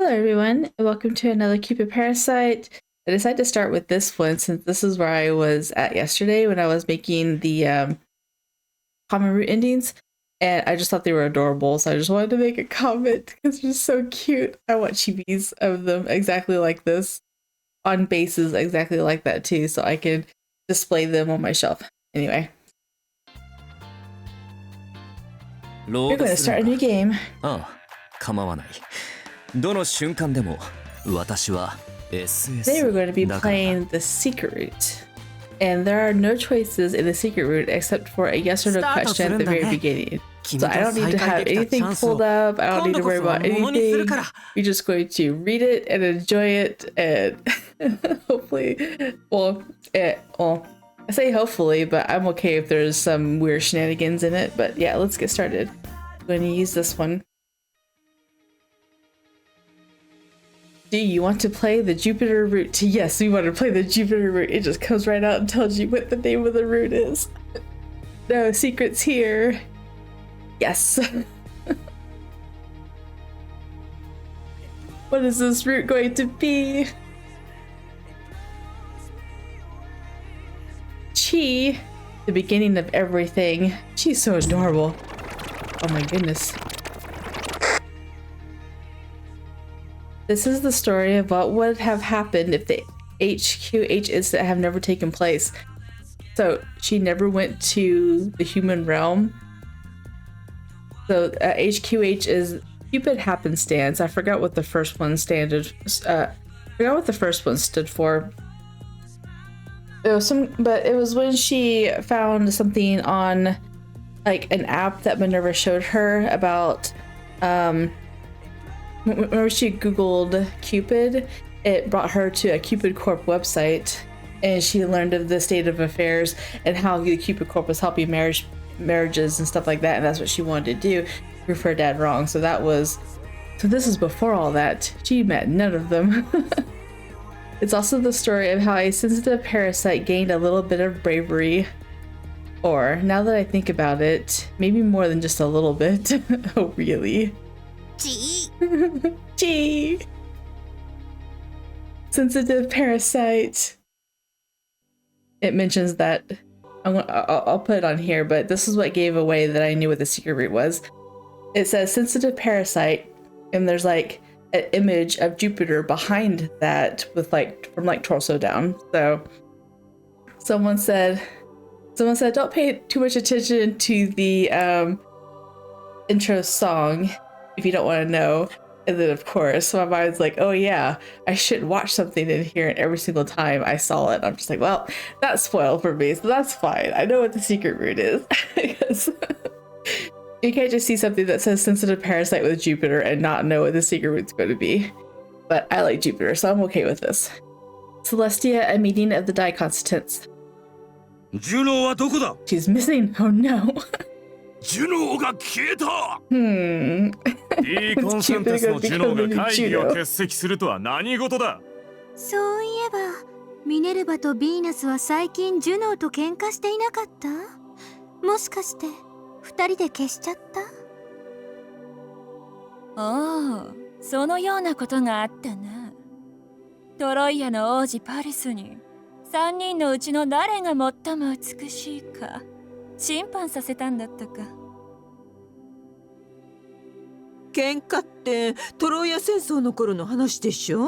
Hello everyone, and welcome to another Cupid Parasite. I decided to start with this one since this is where I was at yesterday when I was making the common root endings, and I just thought they were adorable, so I just wanted to make a comment because they're so cute. I want chibis of them exactly like this, on bases exactly like that too, so I can display them on my shelf. Anyway, we're going to start a new game. Ah, 構わない。どの瞬間でも私は SS Today we're going to be playing the secret route. And there are no choices in the secret route except for a yes or no question at the very beginning. So I don't need to have anything pulled up. I don't need to worry about anything. We're just going to read it and enjoy it and hopefully, I say hopefully, but I'm okay if there's some weird shenanigans in it. But yeah, let's get started. I'm going to use this one. Do you want to play the Jupiter route? Yes, we want to play the Jupiter route. It just comes right out and tells you what the name of the route is. No secrets here. Yes. What is this route going to be? Chii, the beginning of everything. She's so adorable. Oh my goodness. This is the story of what would have happened if the HQH incident have never taken place. So she never went to the human realm. So HQH is Cupid happenstance. I forgot what the first one stood for. It was but it was when she found something on like an app that Minerva showed her about whenever she googled Cupid, it brought her to a Cupid Corp website, and she learned of the state of affairs and how the Cupid Corp was helping marriages and stuff like that, and that's what she wanted to do. Prove her dad wrong. So this is before all that. She met none of them. It's also the story of how a sensitive parasite gained a little bit of bravery. Or, now that I think about it, maybe more than just a little bit. Oh, really? Chii. Chii. Sensitive parasite. It mentions that. I'll put it on here, but this is what gave away that I knew what the secret route was. It says sensitive parasite, and there's like an image of Jupiter behind that with from torso down. So someone said don't pay too much attention to the intro song if you don't want to know. And then of course my mind's like, oh yeah, I should watch something in here, and every single time I saw it I'm just like, well, that's spoiled for me, so that's fine. I know what the secret route is. Because you can't just see something that says sensitive parasite with Jupiter and not know what the secret route's going to be. But I like Jupiter, so I'm okay with this. Celestia, a meeting of the die constants. Juno はどこだ? She's missing. Oh no. ジュノーが消えた。いいコンセンタスのジュノーが会議を欠席するとは何事だ。そういえば、ミネルヴァとヴィーナスは最近ジュノーと喧嘩していなかった？もしかして二人で消しちゃった？ああ、そのようなことがあったな。トロイアの王子パリスに3人のうちの誰が最も美しいか審判させたんだったか。喧嘩ってトロイア戦争の頃の話でしょ。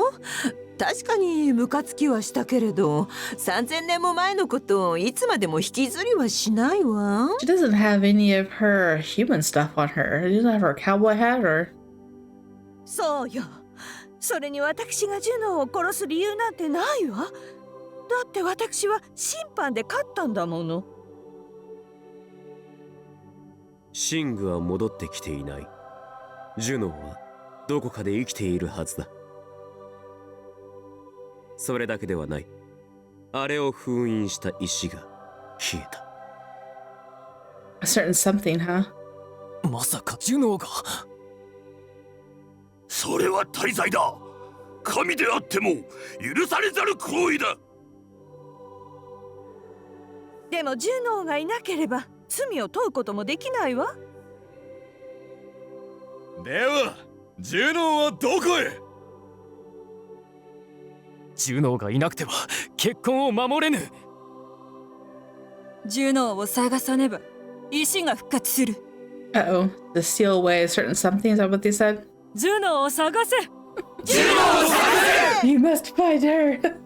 確かにムカつきはしたけれど、3000年も前のことをいつまでも引きずりはしないわ。She doesn't have any of her human stuff on her. She doesn't have her cowboy hat or... そうよ。それに私がジュノーを殺す理由なんてないわ。だって私は審判で勝ったんだもの。シングは戻ってきていない。ジュノーはどこかで生きているはずだ。それだけではない。あれを封印した石が消えた。A certain something, huh? まさかジュノーが。それは大罪だ。神であっても許されざる行為だ。でもジュノーがいなければ罪を問うこともできないわ。ではジュノーはどこへ？ジュノーがいなくては結婚を守れぬ。ジュノーを探さねば石が復活する。Uh-oh. To steal away a certain something, is that what they said? ジュノーを探せ。 You must find her!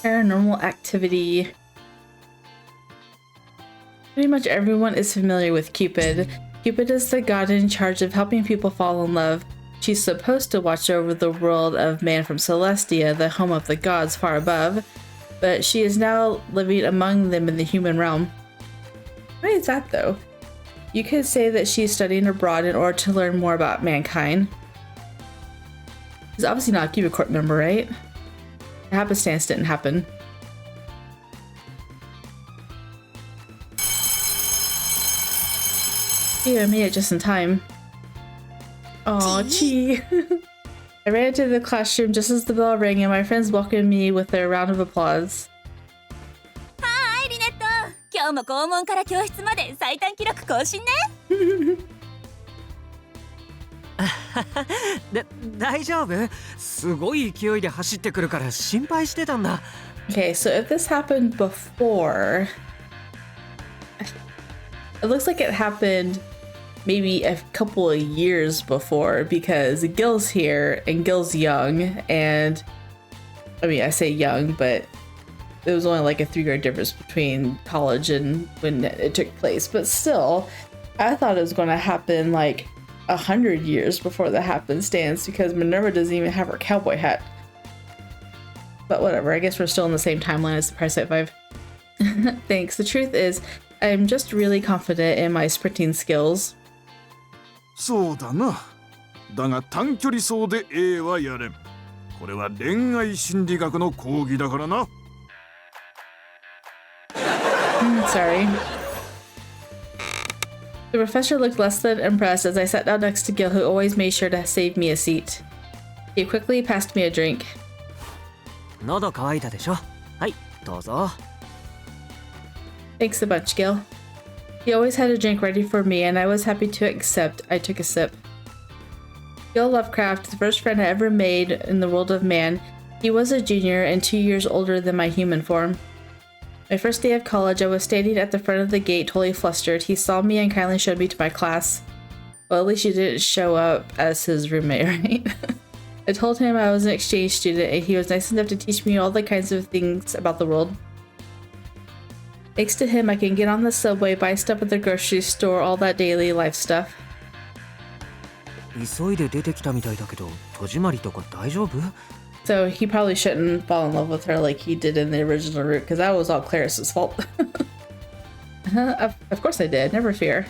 Paranormal activity. Pretty much everyone is familiar with Cupid. Cupid is the god in charge of helping people fall in love. She's supposed to watch over the world of man from Celestia, the home of the gods far above, but she is now living among them in the human realm. Why is that though? You could say that she's studying abroad in order to learn more about mankind. She's obviously not a Cupid Court member, right? The happenstance didn't happen. Phew, I made it just in time. Aw, Chii. I ran into the classroom just as the bell rang and my friends welcomed me with a round of applause. はい、リネット。今日も校門から教室まで最短記録更新ね。大丈夫？すごい勢いで走ってくるから心配してたんだ。Okay, so if this happened before... It looks like it happened maybe a couple of years before because Gil's here and Gil's young and... I mean, I say young, but there was only like a 3-year difference between college and when it took place. But still, I thought it was going to happen like 100 years before the happenstance because Minerva doesn't even have her cowboy hat. But whatever, I guess we're still in the same timeline as the Parasite 5. Thanks. The truth is, I'm just really confident in my sprinting skills. そうだな。だが短距離走で A はやれん。これは恋愛心理学の講義だからな。Sorry. The professor looked less than impressed as I sat down next to Gil, who always made sure to save me a seat. He quickly passed me a drink. 喉乾いたでしょ。はい、どうぞ。Thanks a bunch, Gil. He always had a drink ready for me, and I was happy to accept. I took a sip. Gil Lovecraft, the first friend I ever made in the world of man, he was a junior and 2 years older than my human form. My first day of college, I was standing at the front of the gate, totally flustered. He saw me and kindly showed me to my class. Well, at least you didn't show up as his roommate, right? I told him I was an exchange student, and he was nice enough to teach me all the kinds of things about the world. Thanks to him, I can get on the subway, buy stuff at the grocery store, all that daily life stuff. 急いで出てきたみたいだけど、戸締まりとか大丈夫？ So he probably shouldn't fall in love with her like he did in the original route, because that was all Claris's fault. Of course I did, never fear.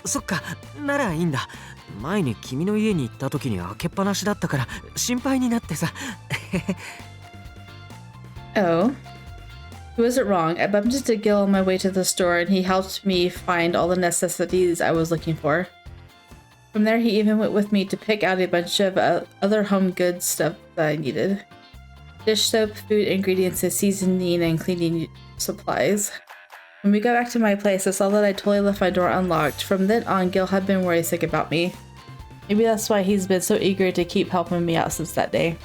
そっか、ならいいんだ。前に君の家に行った時に開けっぱなしだったから心配になってさ。Oh. He wasn't wrong. I bumped into Gil on my way to the store and he helped me find all the necessities I was looking for. From there, he even went with me to pick out a bunch of other home goods stuff that I needed. Dish soap, food ingredients, and seasoning and cleaning supplies. When we got back to my place, I saw that I totally left my door unlocked. From then on, Gil had been worried sick about me. Maybe that's why he's been so eager to keep helping me out since that day.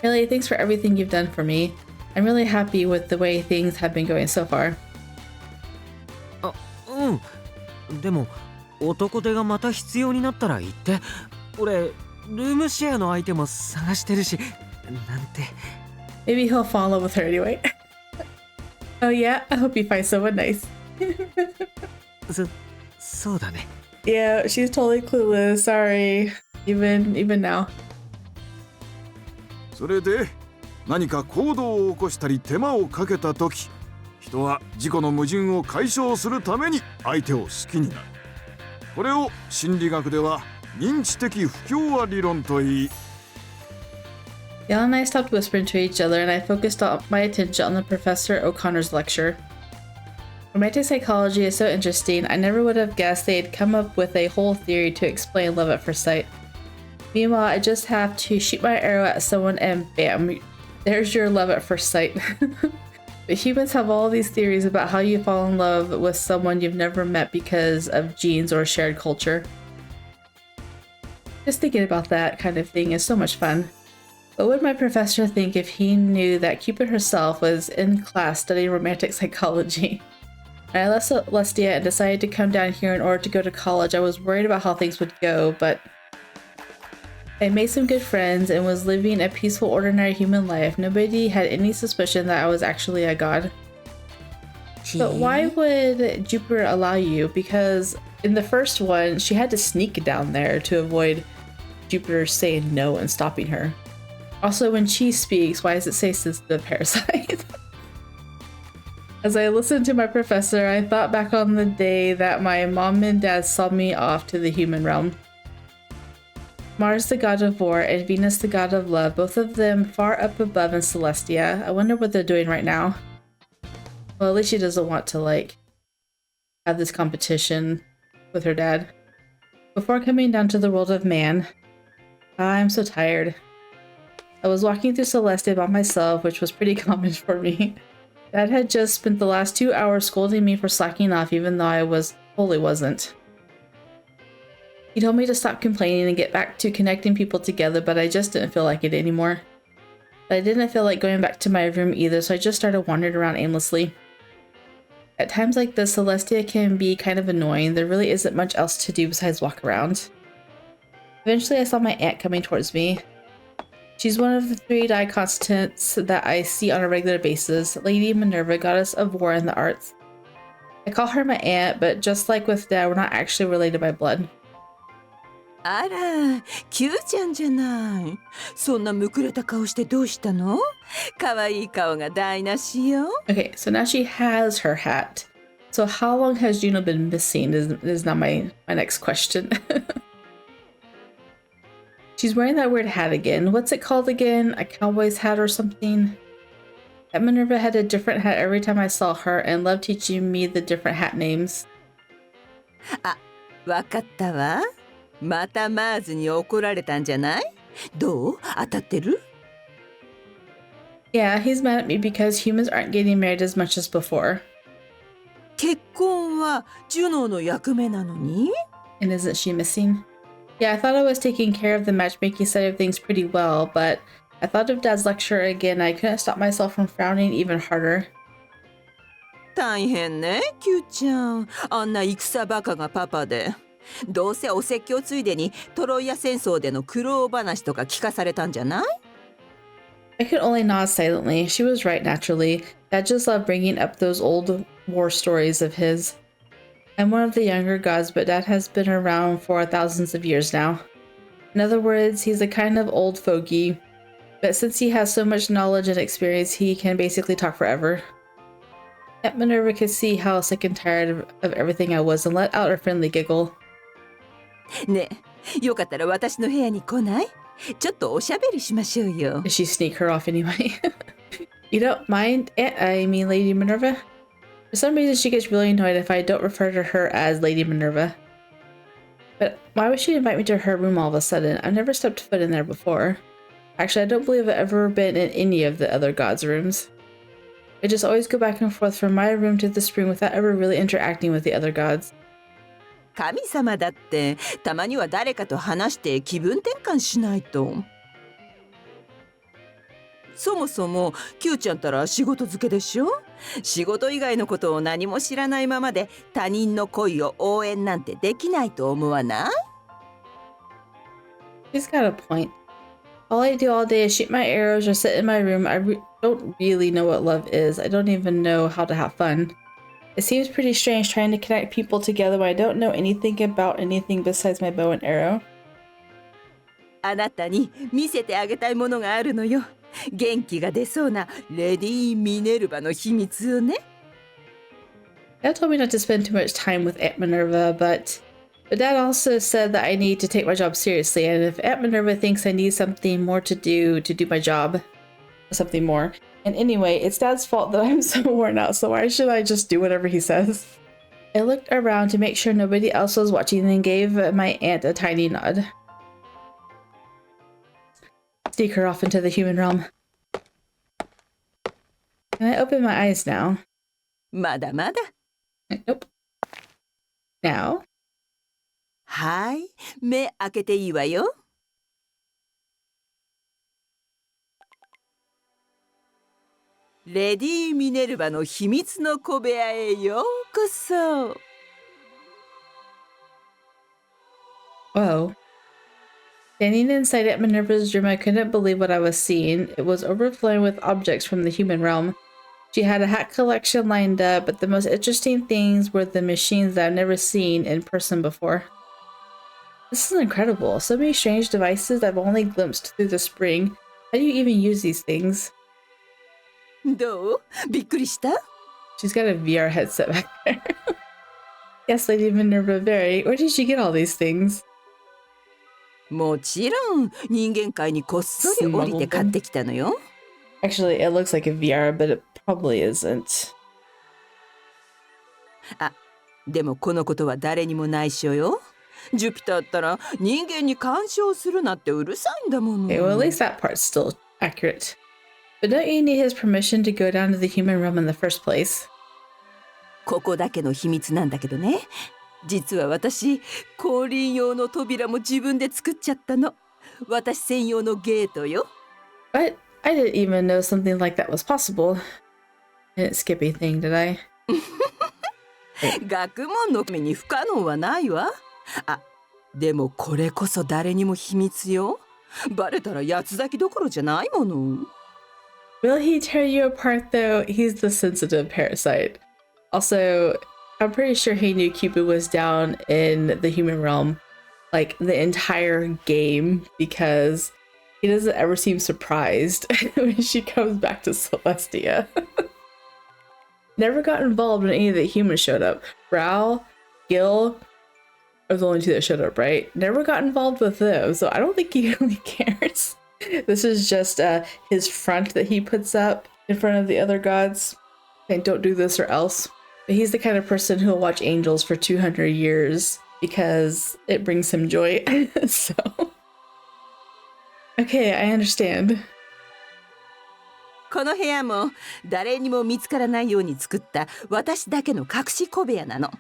Really, thanks for everything you've done for me. I'm really happy with the way things have been going so far. あ、うん。でも、男手がまた必要になったら言って。俺、ルームシェアの相手も探してるし、なんて。Maybe he'll fall in love with her anyway. Oh yeah, I hope you find someone nice. そうだね。Yeah, she's totally clueless. Sorry. Even now. それで何か行動を起こしたり手間をかけた時、人は自己の矛盾を解消するために相手を好きになる。これを心理学では認知的不協和理論といい。Yale and I stopped whispering to each other, and I focused my attention on the Professor O'Connor's lecture. Romantic psychology is so interesting. I never would have guessed they'd come up with a whole theory to explain love at first sight. Meanwhile, I just have to shoot my arrow at someone and bam, there's your love at first sight. But humans have all these theories about how you fall in love with someone you've never met because of genes or shared culture. Just thinking about that kind of thing is so much fun. What would my professor think if he knew that Cupid herself was in class studying romantic psychology? When I left Celestia and decided to come down here in order to go to college, I was worried about how things would go, but I made some good friends and was living a peaceful, ordinary human life. Nobody had any suspicion that I was actually a god. But why would Jupiter allow you? Because in the first one, she had to sneak down there to avoid Jupiter saying no and stopping her. Also, when Chii speaks, why does it say sensitive parasite? As I listened to my professor, I thought back on the day that my mom and dad saw me off to the human realm. Mars, the god of war, and Venus, the god of love, both of them far up above in Celestia. I wonder what they're doing right now. Well, at least she doesn't want to, like, have this competition with her dad. Before coming down to the world of man, I'm so tired. I was walking through Celestia by myself, which was pretty common for me. Dad had just spent the last 2 hours scolding me for slacking off, even though I totally wasn't. He told me to stop complaining and get back to connecting people together, but I just didn't feel like it anymore. But I didn't feel like going back to my room either, so I just started wandering around aimlessly. At times like this, Celestia can be kind of annoying. There really isn't much else to do besides walk around. Eventually, I saw my aunt coming towards me. She's one of the 3 die constants that I see on a regular basis, Lady Minerva, goddess of war and the arts. I call her my aunt, but just like with Dad, we're not actually related by blood. あら、キューちゃんじゃない。そんなむくれた顔してどうしたの？可愛い顔が台無しよ。Okay, so now she has her hat. So how long has Juno been missing is now my next question. She's wearing that weird hat again. What's it called again? A cowboy's hat or something? That Minerva had a different hat every time I saw her and loved teaching me the different hat names. あ、わかったわ。またマーズに怒られたんじゃない？どう？当たってる？ Yeah, he's mad at me because humans aren't getting married as much as before. 結婚はジュノーの役目なのに？ And isn't she missing? Yeah, I thought I was taking care of the matchmaking side of things pretty well, but I thought of Dad's lecture again and I couldn't stop myself from frowning even harder. 大変ね、キューちゃん。あんな戦バカがパパで。どうせお説教ついでにトロイア戦争での苦労話とか聞かされたんじゃない？ I could only nod silently. She was right, naturally. Dad just loved bringing up those old war stories of his. I'm one of the younger gods, but Dad has been around for thousands of years now. In other words, he's a kind of old fogey, but since he has so much knowledge and experience, he can basically talk forever. Aunt Minerva could see how sick and tired of everything I was and let out a friendly giggle. ねえ、よかったら私の部屋に来ない？ちょっとおしゃべりしましょうよ。Did she sneak her off anyway? You don't mind, Lady Minerva? For some reason, she gets really annoyed if I don't refer to her as Lady Minerva. But why would she invite me to her room all of a sudden? I've never stepped foot in there before. Actually, I don't believe I've ever been in any of the other gods' rooms. I just always go back and forth from my room to this room without ever really interacting with the other gods. 神様だってたまには誰かと話して気分転換しないと。そもそもキューちゃんたら仕事漬けでしょ？仕事以外のことを何も知らないままで他人の恋を応援なんてできないと思わない？ She's got a point. All I do all day is shoot my arrows or sit in my room. I don't really know what love is. I don't even know how to have fun. It seems pretty strange trying to connect people together when I don't know anything about anything besides my bow and arrow. あなたに見せてあげたいものがあるのよ。元気が出そうなレディー・ミネルヴァの秘密をね。Dad told me not to spend too much time with Aunt Minerva, but Dad also said that I need to take my job seriously, and if Aunt Minerva thinks I need something more to do my job, something more. And anyway, it's Dad's fault that I'm so worn out, so why should I just do whatever he says? I looked around to make sure nobody else was watching and gave my aunt a tiny nod. Sneak her off into the human realm. Can I open my eyes now? まだまだ。 Nope. Now? はい、目開けていいわよ。レディー・ミネルヴァの秘密の小部屋へようこそ。Whoa. Standing inside at Minerva's room, I couldn't believe what I was seeing. It was overflowing with objects from the human realm. She had a hat collection lined up, but the most interesting things were the machines that I've never seen in person before. This is incredible. So many strange devices I've only glimpsed through the spring. How do you even use these things? どう？びっくりした？ She's got a VR headset back there. Yes, Lady Minerva Berry. Where did she get all these things? もちろん人間界にこっそり降りて買ってきたのよ。Actually, it looks like a VR, but it probably isn't. あ、でもこのことは誰にも内緒よ。ジュピターったら人間に干渉するなってうるさいんだもの。Okay, well, at least that part's still accurate. But don't you need his permission to go down to the human realm in the first place? ここだけの秘密なんだけどね。実は私、降臨用の扉も自分で作っちゃったの。私専用のゲートよ。But I didn't even know something like that was possible. I didn't skip anything, did I? 学問のために不可能はないわ。あ、でもこれこそ誰にも秘密よ。バレたら八つ咲きどころじゃないもの。Will he tear you apart though? He's the sensitive parasite. Also, I'm pretty sure he knew Cupid was down in the human realm like the entire game because he doesn't ever seem surprised when she comes back to Celestia. Never got involved when any of the humans showed up. Brow, Gil are the only two that showed up, right? Never got involved with them, so I don't think he really cares. This is just his front that he puts up in front of the other gods. And don't do this or else. But he's the kind of person who will watch angels for 200 years because it brings him joy. So, okay, I understand. この部屋も誰にも見つからないように作った私だけの隠し小部屋なの。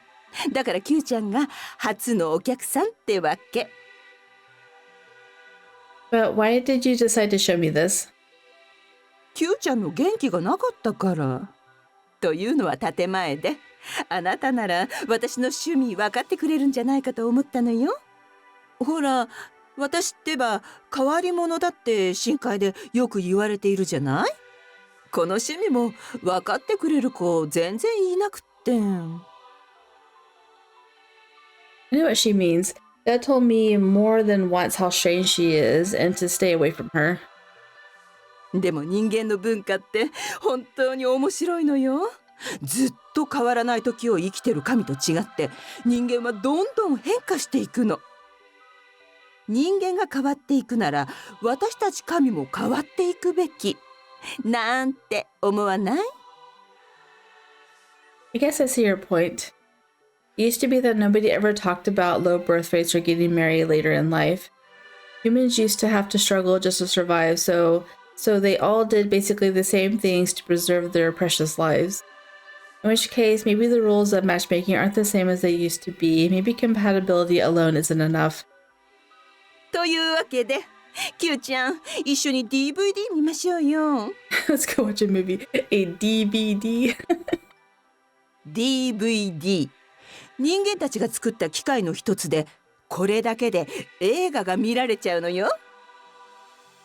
だから Q ちゃんが初のお客さんってわけ。But why did you decide to show me this? Q ちゃんの元気がなかったから。というのは建前で、あなたなら私の趣味分かってくれるんじゃないかと思ったのよ。ほら、私ってば変わり者だって深海でよく言われているじゃない？この趣味も分かってくれる子全然いなくって。I know what she means. Dad told me more than once how strange she is and to stay away from her. でも人間の文化って本当に面白いのよ。ずっと変わらない時を生きてる神と違って人間はどんどん変化していくの。人間が変わっていくなら私たち神も変わっていくべきなんて思わない？ I guess I see your point. It used to be that nobody ever talked about low birth rates or getting married later in life. Humans used to have to struggle just to survive, so they all did basically the same things to preserve their precious lives. In which case, maybe the rules of matchmaking aren't the same as they used to be. Maybe compatibility alone isn't enough. というわけで Q ちゃん一緒に DVD 見ましょうよ。Let's go watch a movie. A DVD. DVD 人間たちが作った機械の一つでこれだけで映画が見られちゃうのよ。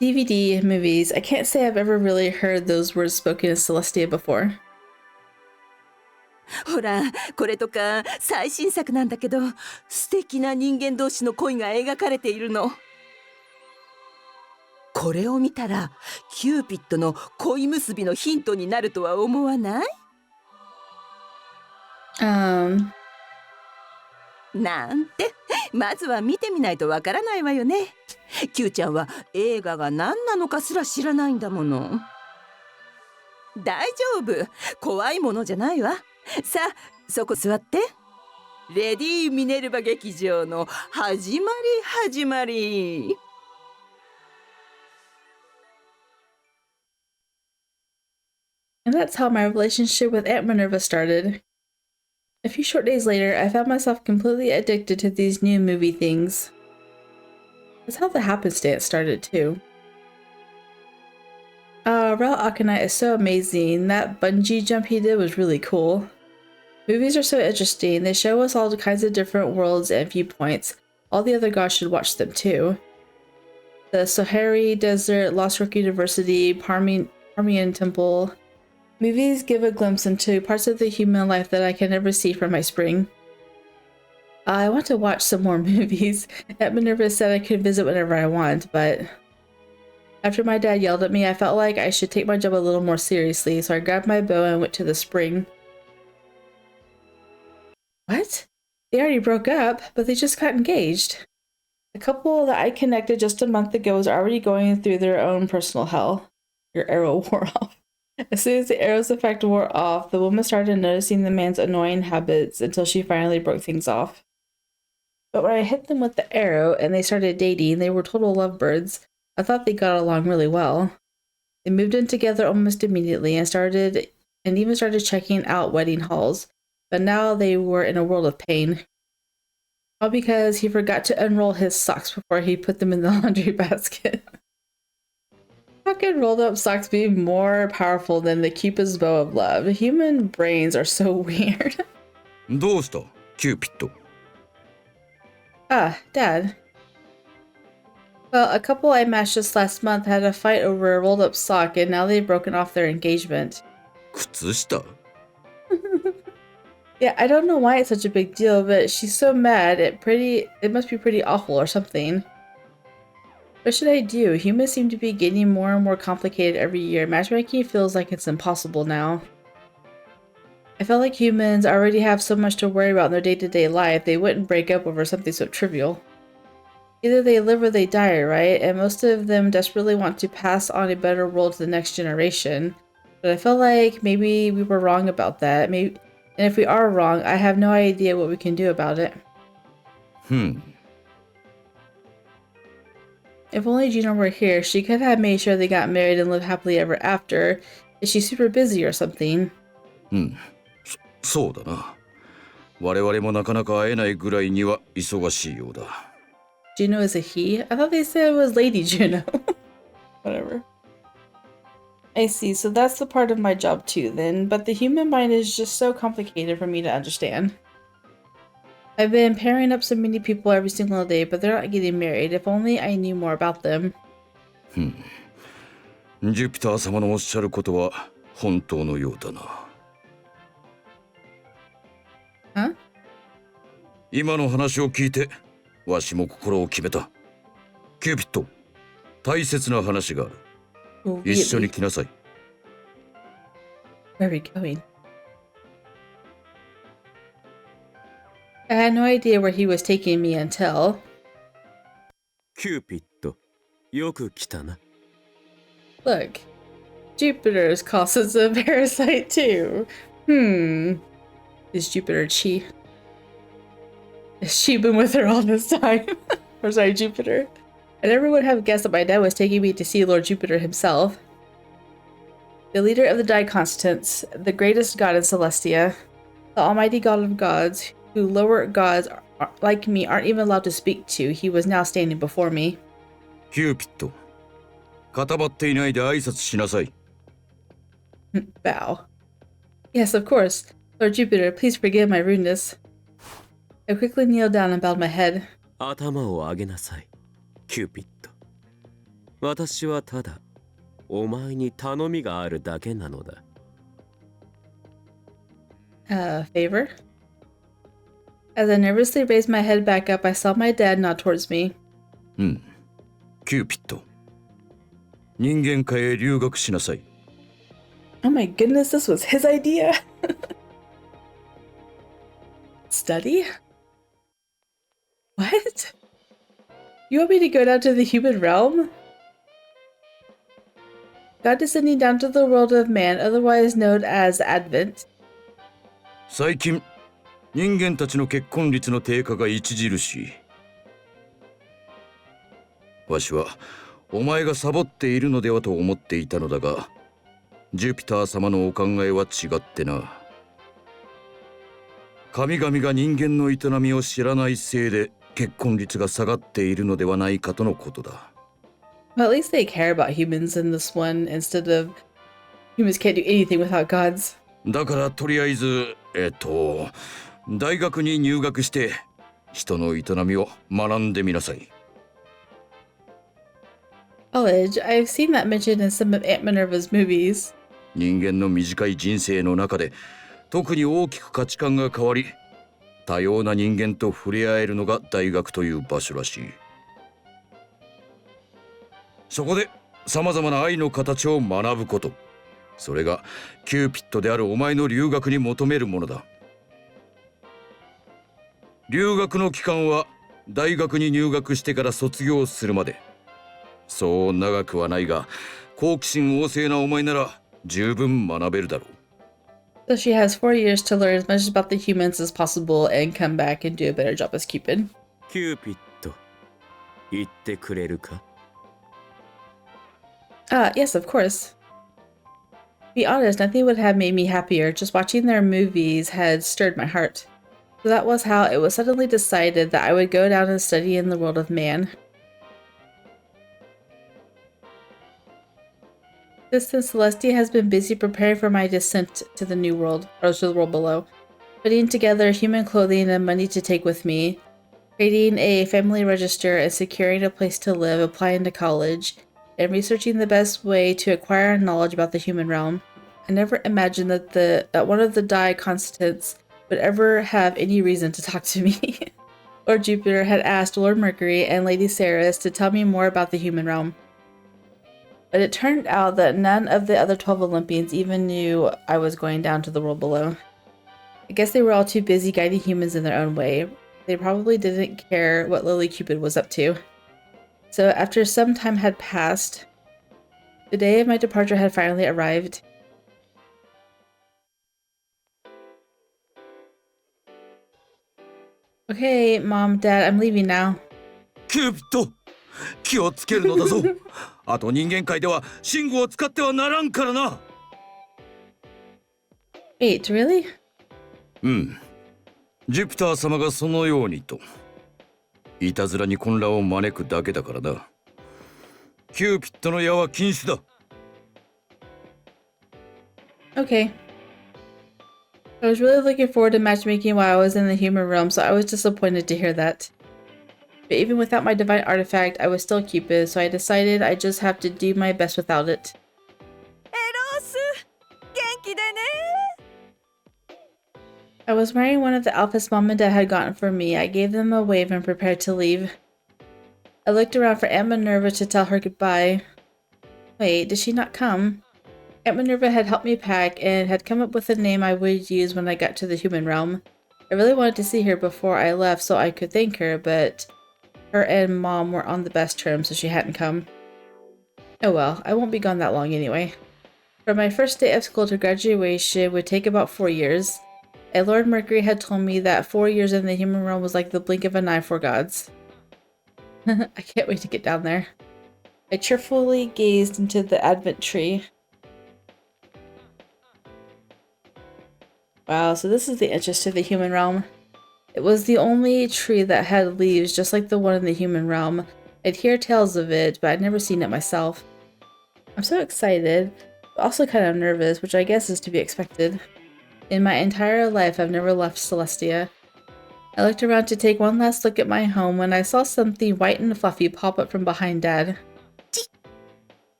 DVD movies. I can't say I've ever really heard those words spoken in Celestia before. ほらこれとか最新作なんだけど素敵な人間同士の恋が描かれているの。これを見たらキューピッドの恋結びのヒントになるとは思わない？なんてまずは見てみないとわからないわよね。Q ちゃんは映画が何なのかすら知らないんだもの。大丈夫、怖いものじゃないわ。さあそこ座って。レディー・ミネルヴァ劇場の始まり。And that's how my relationship with Aunt Minerva started. A few short days later, I found myself completely addicted to these new movie things. That's how the happenstance started, too. Rel Aconite is so amazing. That bungee jump he did was really cool. Movies are so interesting. They show us all kinds of different worlds and viewpoints. All the other gods should watch them, too. The Sahari Desert, Lost Rock University, Parmian Temple. Movies give a glimpse into parts of the human life that I can never see from my spring. I want to watch some more movies. Aunt Minerva said I could visit whenever I want, but after my dad yelled at me, I felt like I should take my job a little more seriously, so I grabbed my bow and went to the spring. What? They already broke up, but they just got engaged. The couple that I connected just a month ago was already going through their own personal hell. Your arrow wore off. As soon as the arrow's effect wore off, the woman started noticing the man's annoying habits until she finally broke things off. But when I hit them with the arrow and they started dating, they were total lovebirds. I thought they got along really well. They moved in together almost immediately and even started checking out wedding halls. But now they were in a world of pain. All because he forgot to unroll his socks before he put them in the laundry basket. How can rolled up socks be more powerful than the Cupid's bow of love? Human brains are so weird. どうした、キューピッド? Ah, Dad. Well, a couple I matched just last month had a fight over a rolled up sock and now they've broken off their engagement. 靴下? Yeah, I don't know why it's such a big deal, but she's so mad. It must be pretty awful or something. What should I do? Humans seem to be getting more and more complicated every year. Matchmaking feels like it's impossible now. I feel like humans already have so much to worry about in their day-to-day life, they wouldn't break up over something so trivial. Either they live or they die, right? And most of them desperately want to pass on a better world to the next generation. But I feel like maybe we were wrong about that. And if we are wrong, I have no idea what we can do about it. If only Gina were here, she could have made sure they got married and lived happily ever after. Is she super busy or something? そうだな。我々もなかなか会えないぐらいには忙しいようだ。Juno is a he? I thought they said it was Lady Juno. Whatever. I see, so that's the part of my job too then, but the human mind is just so complicated for me to understand. I've been pairing up so many people every single day, but they're not getting married. If only I knew more about them. ジュピター様のおっしゃることは本当のようだな。Huh? 今の話を聞いて、わしも心を決めた。キューピッド、大切な話がある。Oh, 一緒に来なさい。Where are we going? I had no idea where he was taking me until... キューピッド、よく来たな。Look, Jupiter's causes a parasite too. Is Jupiter Chii? Has she been with her all this time? Or sorry, Jupiter. I never would have guessed that my dad was taking me to see Lord Jupiter himself. The leader of the Diconstants, the greatest god in Celestia, the almighty god of gods, who lower gods like me aren't even allowed to speak to, he was now standing before me. キューピッド、固まっていないで挨拶しなさい。Bow. Yes, of course. Lord Jupiter, please forgive my rudeness. I quickly kneeled down and bowed my head. 頭を上げなさい、キューピッド。私はただ、お前に頼みがあるだけなのだ。Favor? As I nervously raised my head back up, I saw my dad nod towards me. キューピッド、人間界へ留学しなさい。Oh my goodness, this was his idea! Study? What? You want me to go down to the human realm? God descending down to the world of man, otherwise known as Advent. 最近、人間たちの結婚率の低下が著しい。わしは、お前がサボっているのではと思っていたのだが、ジュピター様のお考えは違ってな。神々が人間の営みを知らないせいで結婚率が下がっているのではないかとのことだ。Well, at least they care about humans in this one instead of humans can't do anything without gods. だからとりあえず、大学に入学して人の営みを学んでみなさい。College, I've seen that mentioned in some of Aunt Minerva's movies. 人間の短い人生の中で特に大きく価値観が変わり、多様な人間と触れ合えるのが大学という場所らしい。そこでさまざまな愛の形を学ぶこと、それがキューピッドであるお前の留学に求めるものだ。留学の期間は大学に入学してから卒業するまで。そう長くはないが、好奇心旺盛なお前なら十分学べるだろう。So she has 4 years to learn as much about the humans as possible and come back and do a better job as Cupid. キューピッド、言ってくれるか？ Yes, of course. To be honest, nothing would have made me happier. Just watching their movies had stirred my heart. So that was how it was suddenly decided that I would go down and study in the world of man. Since Celestia has been busy preparing for my descent to the new world, or to the world below, putting together human clothing and money to take with me, creating a family register and securing a place to live, applying to college, and researching the best way to acquire knowledge about the human realm. I never imagined that one of the Dai constants would ever have any reason to talk to me. Lord Jupiter had asked Lord Mercury and Lady Ceres to tell me more about the human realm. But it turned out that none of the other 12 Olympians even knew I was going down to the world below. I guess they were all too busy guiding humans in their own way. They probably didn't care what Lily Cupid was up to. So after some time had passed, the day of my departure had finally arrived. Okay, Mom, Dad, I'm leaving now. キューピッド、気をつけるのだぞ。あと人間界では信号を使ってはならんからな。Wait, really? うん。ジュピター様がそのようにと。いたずらに混乱を招くだけだからな。キューピッドの矢は禁止だ。Okay. I was really looking forward to matchmaking while I was in the human realm, so I was disappointed to hear that. But even without my divine artifact, I was still Cupid, so I decided I just have to do my best without it. エロス、元気でね。 I was wearing one of the outfits Mom and Dad had gotten for me. I gave them a wave and prepared to leave. I looked around for Aunt Minerva to tell her goodbye. Wait, did she not come? Aunt Minerva had helped me pack and had come up with a name I would use when I got to the human realm. I really wanted to see her before I left so I could thank her, but her and Mom were on the best terms, so she hadn't come. Oh well, I won't be gone that long anyway. From my first day of school to graduation would take about 4 years, and Lord Mercury had told me that 4 years in the human realm was like the blink of an eye for gods. I can't wait to get down there. I cheerfully gazed into the Advent tree. Wow, so this is the entrance to the human realm. It was the only tree that had leaves just like the one in the human realm. I'd hear tales of it, but I'd never seen it myself. I'm so excited, but also kind of nervous, which I guess is to be expected. In my entire life, I've never left Celestia. I looked around to take one last look at my home when I saw something white and fluffy pop up from behind Dad.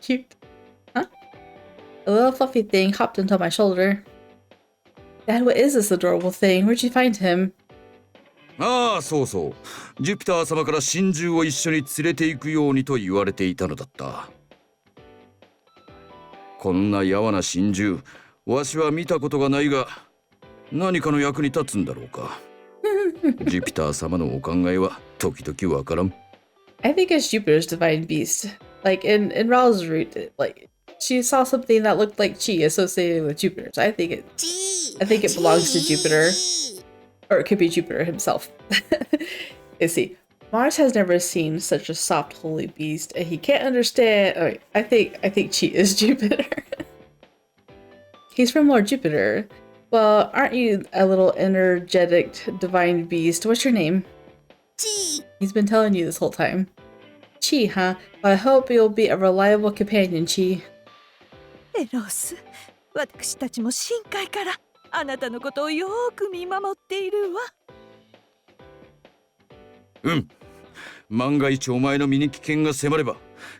Cute. Huh? A little fluffy thing hopped onto my shoulder. Dad, what is this adorable thing? Where'd you find him? ああ、そうそう。ジュピター様から真珠を一緒に連れて行くようにと言われていたのだった。こんなやわな真珠、わしは見たことがないが、何かの役に立つんだろうか。ジュピター様のお考えは時々わからん。I think it's Jupiter's divine beast. Like in Ra's route, like she saw something that looked like Chii associated with Jupiter. So I think it belongs to Jupiter. Or it could be Jupiter himself. Let's see. Mars has never seen such a soft, holy beast, and he can't understand. Oh, wait, I think Chii is Jupiter. He's from Lord Jupiter. Well, aren't you a little energetic divine beast? What's your name? Chii. He's been telling you this whole time. Chii, huh? Well, I hope you'll be a reliable companion, Chii. エロス、私たちも深海からあなたのことをよーく見守っているわ。うん。万が一お前の身に危険が迫れば、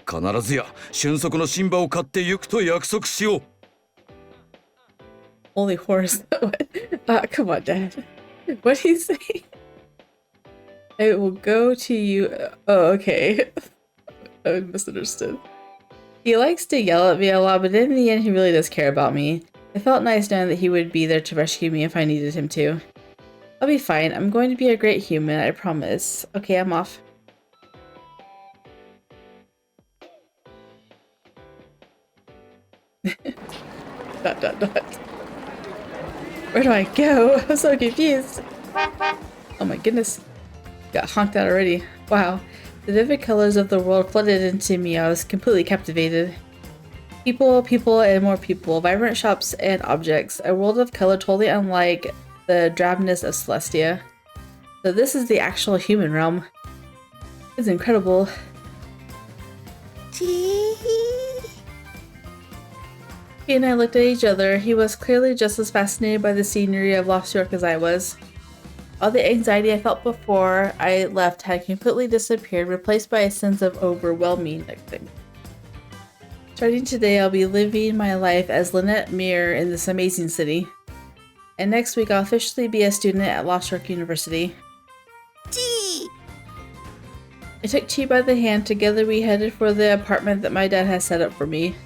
必ずや俊足のシンバを買って行くと約束しよう。Holy horse. Come on, Dad. What did he say? I will go to you. Oh, okay. I misunderstood. He likes to yell at me a lot, but in the end, he really does care about me. It felt nice knowing that he would be there to rescue me if I needed him to. I'll be fine. I'm going to be a great human, I promise. Okay, I'm off. Dot, dot, dot. Where do I go? I'm so confused. Oh my goodness. Got honked out already. Wow. The vivid colors of the world flooded into me. I was completely captivated. People, people, and more people. Vibrant shops and objects. A world of color totally unlike the drabness of Celestia. So this is the actual human realm. It's incredible. He and I looked at each other. He was clearly just as fascinated by the scenery of Lost York as I was. All the anxiety I felt before I left had completely disappeared, replaced by a sense of overwhelming thing. Starting today, I'll be living my life as Lynette Meir in this amazing city. And next week, I'll officially be a student at Lost York University. Chii. I took Chii by the hand. Together, we headed for the apartment that my dad had set up for me.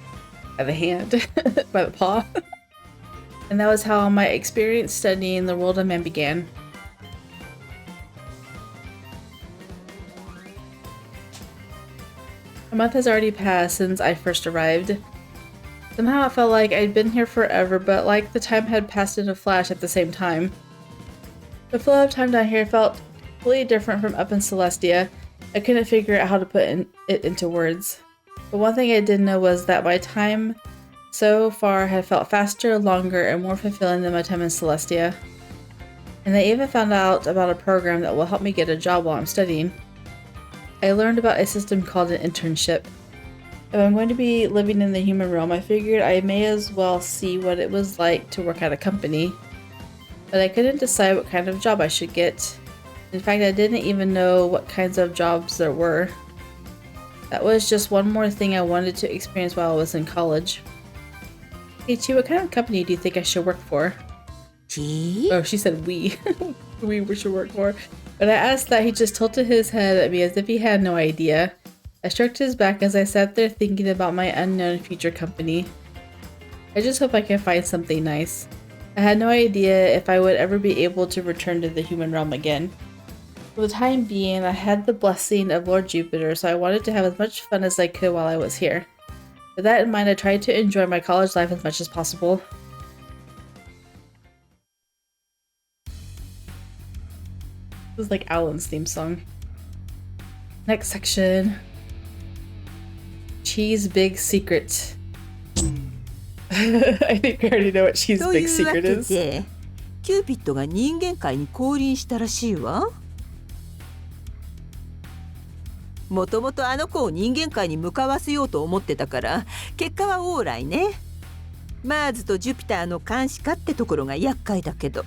By the hand. By the paw. And that was how my experience studying the world of man began. A month has already passed since I first arrived. Somehow it felt like I'd been here forever, but like the time had passed in a flash at the same time. The flow of time down here felt completely different from up in Celestia. I couldn't figure out how to put it into words. But one thing I did know was that my time so far had felt faster, longer, and more fulfilling than my time in Celestia. And I even found out about a program that will help me get a job while I'm studying. I learned about a system called an internship. If I'm going to be living in the human realm, I figured I may as well see what it was like to work at a company. But I couldn't decide what kind of job I should get. In fact, I didn't even know what kinds of jobs there were. That was just one more thing I wanted to experience while I was in college. Hey Chii, what kind of company do you think I should work for? Chii? Oh, she said we. we should work for. But I asked that, he just tilted his head at me as if he had no idea. I stroked his back as I sat there thinking about my unknown future company. I just hope I can find something nice. I had no idea if I would ever be able to return to the human realm again. For the time being, I had the blessing of Lord Jupiter, so I wanted to have as much fun as I could while I was here. With that in mind, I tried to enjoy my college life as much as possible. This is like Alan's theme song. Next section. Chii's big secret. I think we already know what Chii's big secret is. というわけで、キューピッドが人間界に降臨したらしいわ。もともとあの子を人間界に向かわせようと思ってたから、結果はオーライね。マーズとジュピターの監視下ってところが厄介だけど。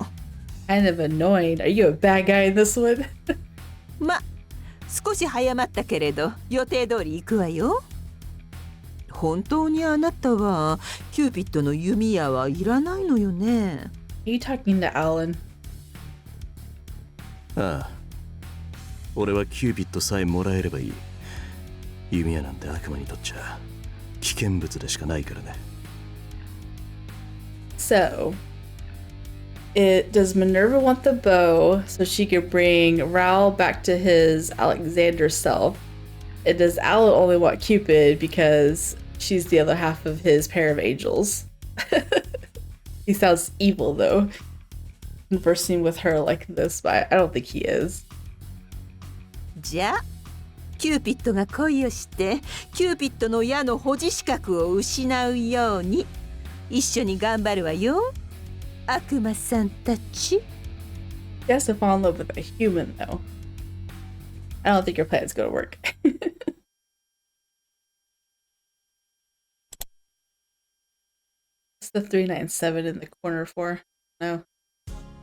Kind of annoying. Are you a bad guy in this one? ま、少し早まったけれど、予定通り行くわよ。本当にあなたはキューピッドの弓矢はいらないのよね。Are you talking to Alan? ああ、俺はキューピッドさえもらえればいい。弓矢なんて悪魔にとっちゃ危険物でしかないからね。So, does Minerva want the bow so she could bring Raoul back to his Alexander self? And does Alan only want Cupid because she's the other half of his pair of angels? He sounds evil though, conversing with her like this, but I don't think he is. じゃあ、キューピッドが恋をして、キューピッドの矢の保持資格を失うように、一緒に頑張るわよ。悪魔さんたち。He has to fall in love with a human, though. I don't think your plan's gonna work. What's the 397 in the corner for? No.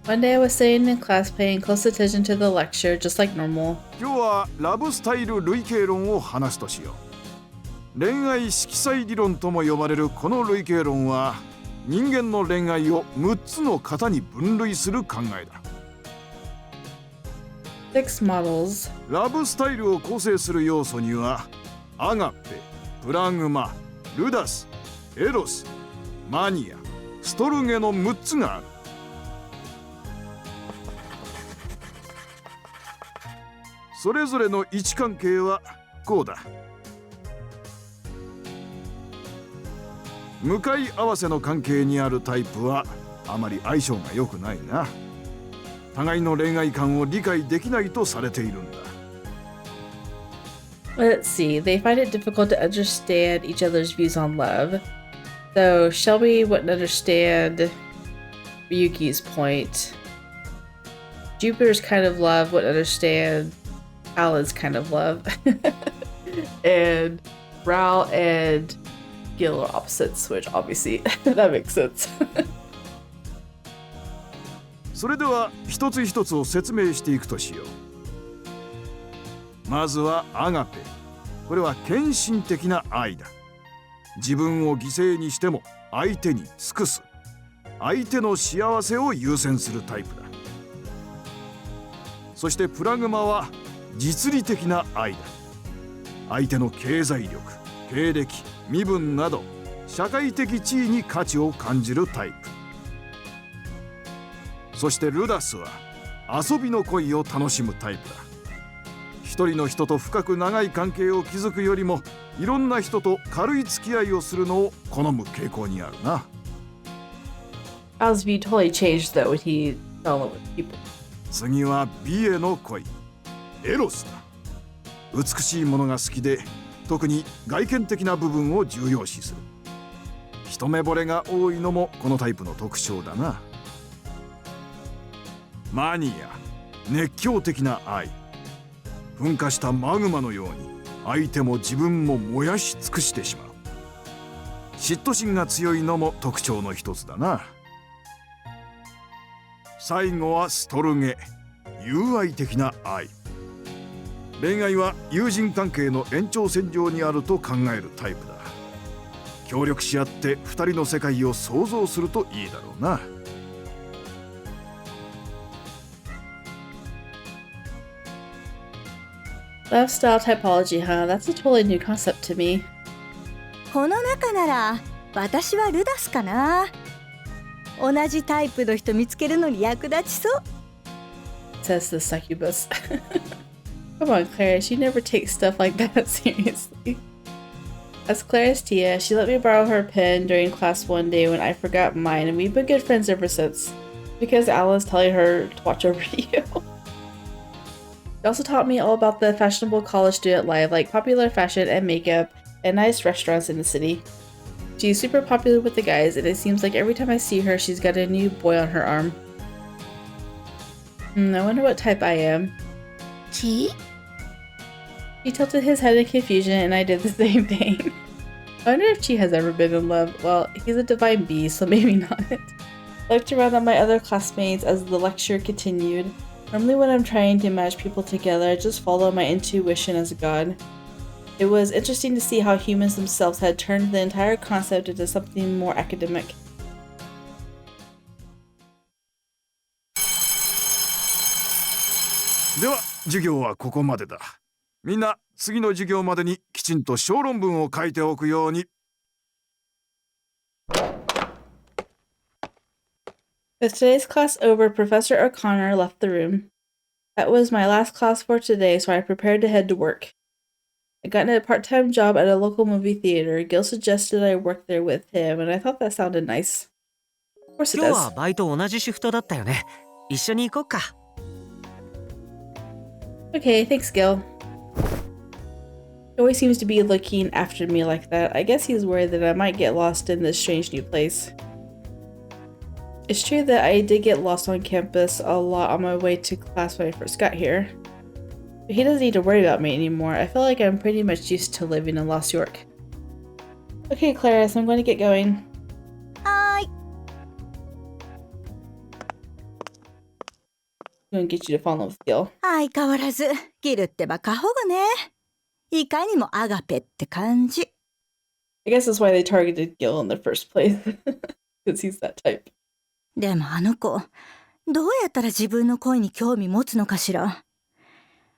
One day I was sitting in class paying close attention to the lecture, just like normal. 今日はラブスタイル類型論を話すとしよう。恋愛色彩理論とも呼ばれるこの類型論は、人間の恋愛を6つの型に分類する考えだ。6 models. ラブスタイルを構成する要素には、アガペ、プラグマ、ルダス、エロス、マニア、ストルゲの6つがある。それぞれの位置関係はこうだ。向かい合わせの関係にあるタイプはあまり相性が良くないな。互いの恋愛観を理解できないとされているんだ。Let's see. They find it difficult to understand each other's views on love. So Shelby wouldn't understand Ryuki's point. Jupiter's kind of love wouldn't understand Alan's kind of love. And Raul and Gil are opposites, which obviously that makes sense. それでは一つ一つを説明していくとしよう。まずはアガペ。これは献身的な愛だ。自分を犠牲にしても相手に尽くす。相手の幸せを優先するタイプだ。そしてプラグマは実利的な愛だ。相手の経済力、経歴、身分など社会的地位に価値を感じるタイプ。そしてルダスは遊びの恋を楽しむタイプだ。一人の人と深く長い関係を築くよりもいろんな人と軽い付き合いをするのを好む傾向にあるな。Al's view totally changed though when he fell in love with people. 次は美への恋、エロスだ。美しいものが好きで、特に外見的な部分を重要視する。一目惚れが多いのもこのタイプの特徴だな。マニア、熱狂的な愛。噴火したマグマのように相手も自分も燃やし尽くしてしまう。嫉妬心が強いのも特徴の一つだな。最後はストルゲ、友愛的な愛。恋愛は友人関係の延長線上にあると考えるタイプだ。協力し合って二人の世界を想像するといいだろうな。Love style typology, huh? That's a totally new concept to me. この中なら私はルダスかな。同じタイプの人見つけるのに役立ちそう。 Says the succubus. Come on, Clarice, you never take stuff like that seriously. As Clarice Tia, she let me borrow her pen during class one day when I forgot mine, and we've been good friends ever since. Because Alice telling her to watch over you. She also taught me all about the fashionable college student life, like popular fashion and makeup, and nice restaurants in the city. She's super popular with the guys, and it seems like every time I see her, she's got a new boy on her arm. I wonder what type I am. Chii? He tilted his head in confusion, and I did the same thing. I wonder if Chii has ever been in love. Well, he's a divine beast, so maybe not. I looked around at my other classmates as the lecture continued. Normally when I'm trying to match people together, I just follow my intuition as a god. It was interesting to see how humans themselves had turned the entire concept into something more academic. では授業はここまでだ。みんな次の授業までにきちんと小論文を書いておくように。With today's class over, Professor O'Connor left the room. That was my last class for today, so I prepared to head to work. I got a part-time job at a local movie theater. Gil suggested I work there with him, and I thought that sounded nice. Of course it 今日 does. はバイト同じシフトだったよね。一緒に行こっか。Okay, thanks, Gil. He always seems to be looking after me like that. I guess he's worried that I might get lost in this strange new place. It's true that I did get lost on campus a lot on my way to class when I first got here. But he doesn't need to worry about me anymore. I feel like I'm pretty much used to living in Lost York. Okay, Clarice, I'm going to get going. はーい。 I'm going to get you to fall in love with Gil. 相変わらずギルってば過保護ね。いかにもアガペって感じ。 I guess that's why they targeted Gil in the first place. Because he's that type. でもあの子、どうやったら自分の恋に興味持つのかしら。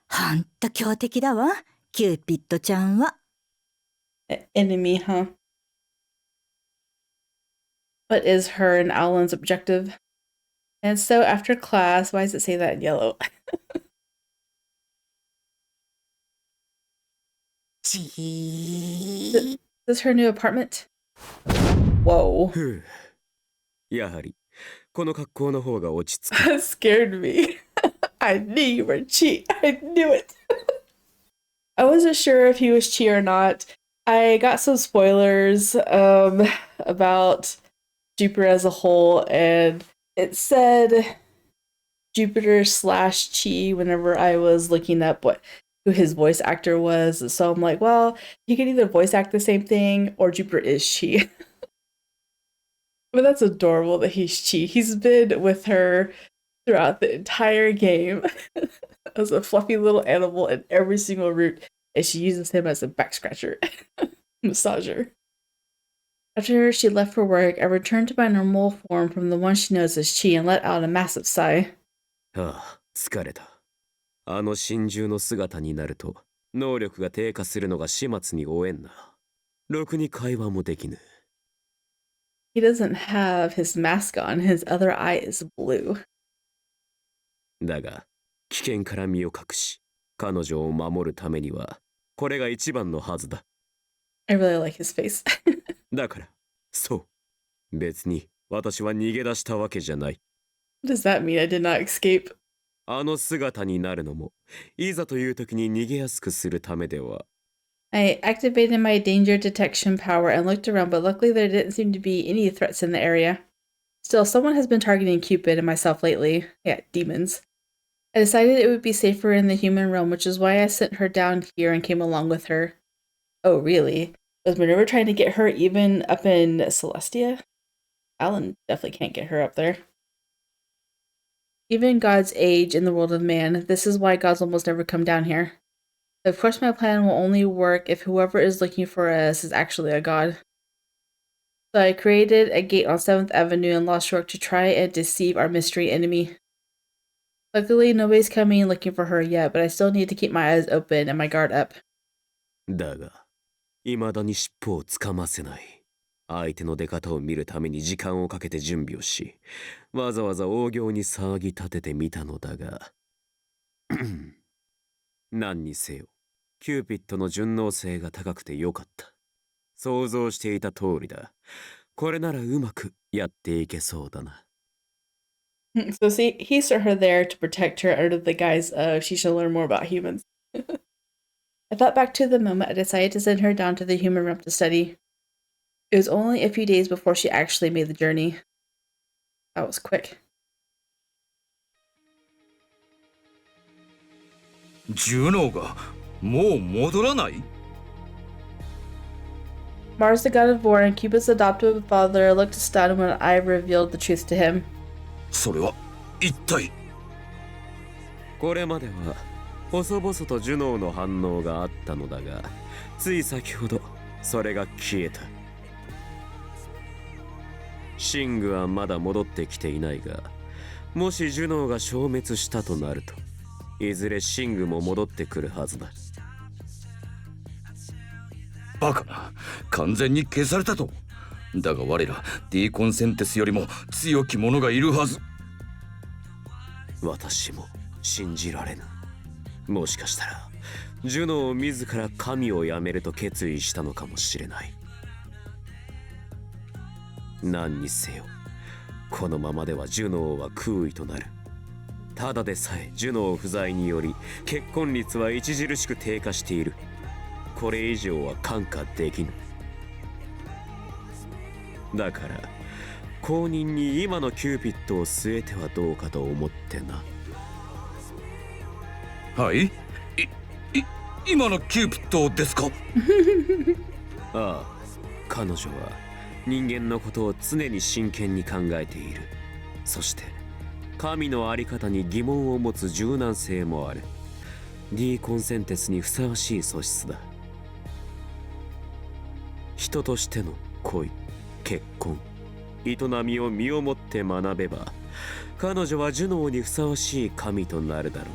ほんと強敵だわ、キューピッドちゃんは。Enemy, huh? What is her and Alan's objective? And so after class, why does it say that in yellow? Is this her new apartment? Whoa. やはりこの格好の方が落ち着く。 That scared me. I knew you were Chii. I knew it. I wasn't sure if he was Chii or not. I got some spoilers about Jupiter as a whole, and it said Jupiter / Chii whenever I was looking up who his voice actor was. So I'm like, well, he could either voice act the same thing or Jupiter is Chii. But that's adorable that he's Chii. He's been with her throughout the entire game as a fluffy little animal in every single route, and she uses him as a back scratcher massager. After she left for work, I returned to my normal form from the one she knows as Chii and let out a massive sigh. ああ、疲れた。あの神獣の姿になると能力が低下するのが始末に終えんな。ろくに会話もできぬ。He doesn't have his mask on. His other eye is blue. だが、危険から身を隠し、彼女を守るためには、これが一番のはずだ。I really like his face. だから、そう。別に私は逃げ出したわけじゃない。What does that mean? I did not escape. あの姿になるのも、いざという時に逃げやすくするためでは。I activated my danger detection power and looked around, but luckily there didn't seem to be any threats in the area. Still, someone has been targeting Cupid and myself lately. Yeah, demons. I decided it would be safer in the human realm, which is why I sent her down here and came along with her. Oh, really? Was Minerva trying to get her even up in Celestia? Alan definitely can't get her up there. Even God's age in the world of man, this is why gods almost never come down here. Of course, my plan will only work if whoever is looking for us is actually a god. So I created a gate on 7th Avenue in Lost York to try and deceive our mystery enemy. Luckily, nobody's coming looking for her yet, but I still need to keep my eyes open and my guard up. だが、未だに尻尾をつかませない。相手の出方を見るために時間をかけて準備をし、わざわざ大行に騒ぎ立ててみたのだが、何にせよ、キューピッドの順応性が高くてよかった。想像していた通りだ。これならうまくやっていけそうだな。So see, he sent her there to protect her under the guise of she should learn more about humans. I thought back to the moment I decided to send her down to the human realm to study. It was only a few days before she actually made the journey. That was quick. ジュノーがもう戻らない？ Mars, the god of war, and Cupid's adoptive father looked stunned when I revealed the truth to him. それは一体。これまでは細々とジュノーの反応があったのだが、つい先ほどそれが消えた。シングはまだ戻ってきていないが、もしジュノーが消滅したとなると、いずれシングも戻ってくるはずだ。バカな、完全に消されたと。だが我らディーコンセンテスよりも強き者がいるはず。私も信じられぬ。もしかしたらジュノー自ら神を辞めると決意したのかもしれない。何にせよ、このままではジュノーは空位となる。ただでさえジュノー不在により結婚率は著しく低下している。これ以上は看過できぬ。だから後任に今のキューピッドを据えてはどうかと思ってな。はい、今のキューピッドですか？ああ、彼女は人間のことを常に真剣に考えている。そして神の在り方に疑問を持つ柔軟性もある。D コンセンテスにふさわしい素質だ。人としての恋、結婚、営みを身をもって学べば、彼女はジュノーにふさわしい神となるだろ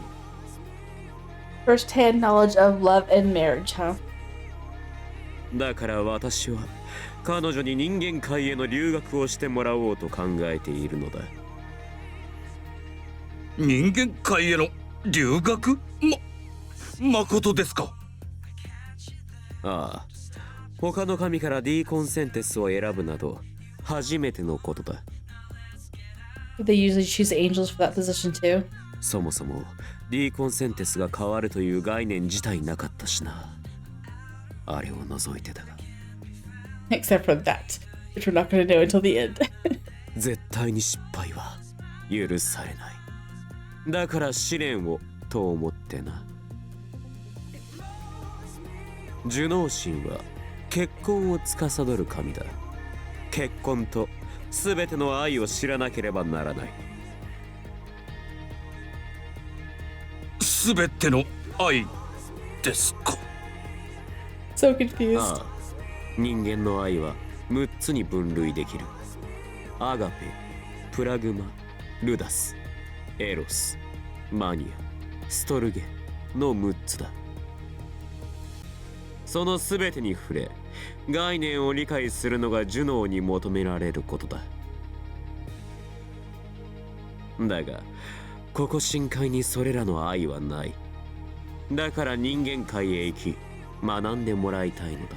う。First-hand knowledge of love and marriage, huh? だから私は彼女に人間界への留学をしてもらおうと考えているのだ。人間界への留学？誠ですか？ああ、他の神から D コンセンテスを選ぶなど初めてのことだ。They usually choose angels for that position too. そもそも D コンセンテスが変わるという概念自体なかったしな。あれを除いてだが。Except for that, which we're not going to know until the end. 絶対に失敗は許されない。だから試練をと思ってな。ジュノー神は結婚を司る神だ。結婚と全ての愛を知らなければならない。全ての愛ですか？ So confused. ああ、人間の愛は6つに分類できる。アガペ、プラグマ、ルダス、エロス、マニア、ストルゲの6つだ。その全てに触れ、概念を理解するのがジュノーに求められることだ。だが、ここ深海にそれらの愛はない。だから人間界へ行き、学んでもらいたいのだ。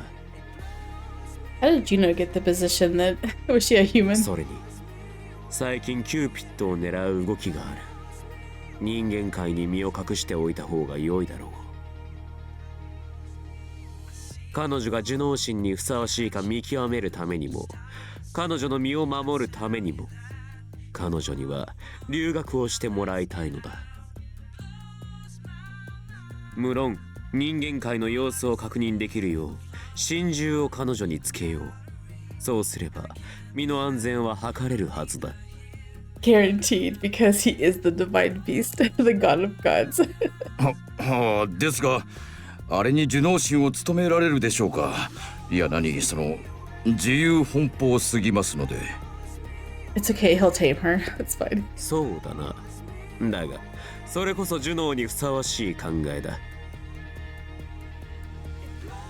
How did Juno get the position that was she a human? それに、最近キューピッドを狙う動きがある。人間界に身を隠しておいた方が良いだろう。彼女がジュノー神にふさわしいか見極めるためにも、彼女の身を守るためにも、彼女には留学をしてもらいたいのだ。無論人間界の様子を確認できるよう心中を彼女につけよう。そうすれば身の安全は図れるはずだ。Guaranteed, because he is the divine beast, the god of gods. ですが、あれにジュノー神を務められるでしょうか？いや、その自由奔放すぎますので。It's okay, he'll tame her. It's fine. そうだな。だが、それこそジュノーにふさわしい考えだ。